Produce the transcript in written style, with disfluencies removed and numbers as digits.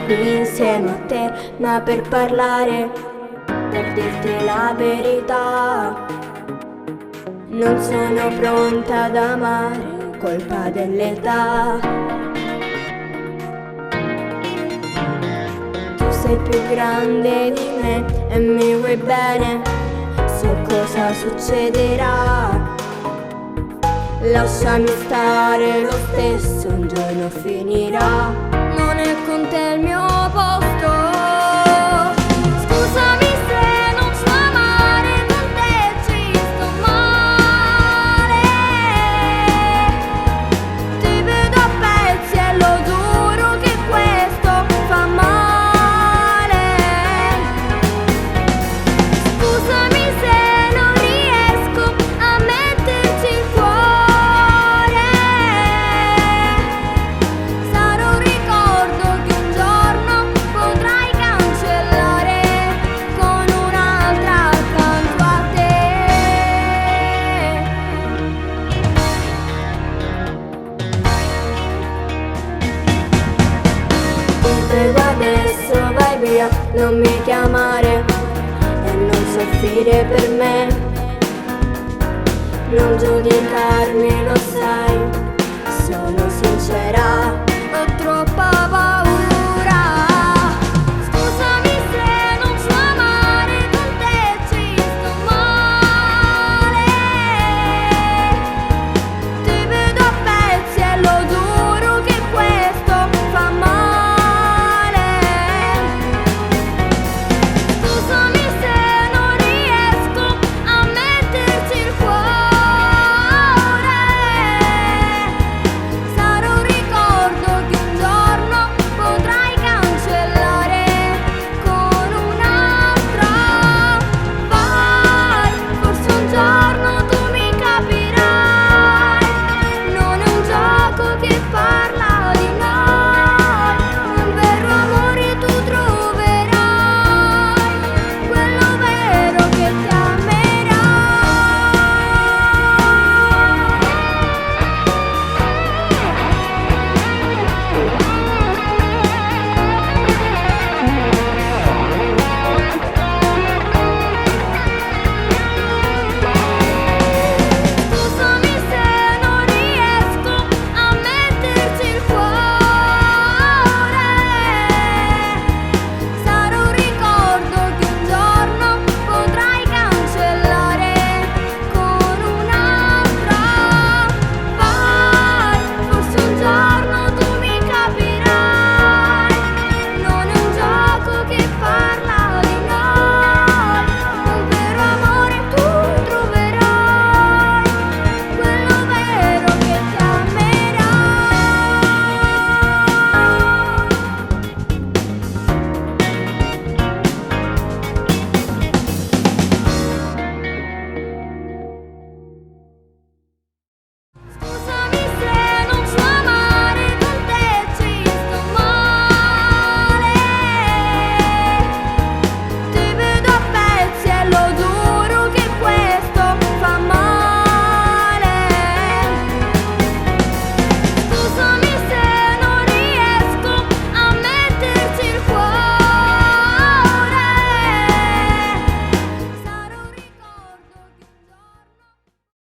qui insieme a te, ma per parlare, per dirti la verità. Non sono pronta ad amare, colpa dell'età. Tu sei più grande di me e mi vuoi bene, so cosa succederà. Lasciami stare lo stesso, un giorno finirà. Non è con te il mio posto. Scusami se non so amare, con te ci sto male. Ti vedo a pezzi e lo giuro che questo fa male. Scusami se non riesco a metterci il cuore. Sarà un ricordo che un giorno potrai cancellare con un'altra accanto a te. Ti prego adesso vai via, non mi chiamare e non soffrire per me. Non giudicarmi, lo sai, sono sincera, ho troppa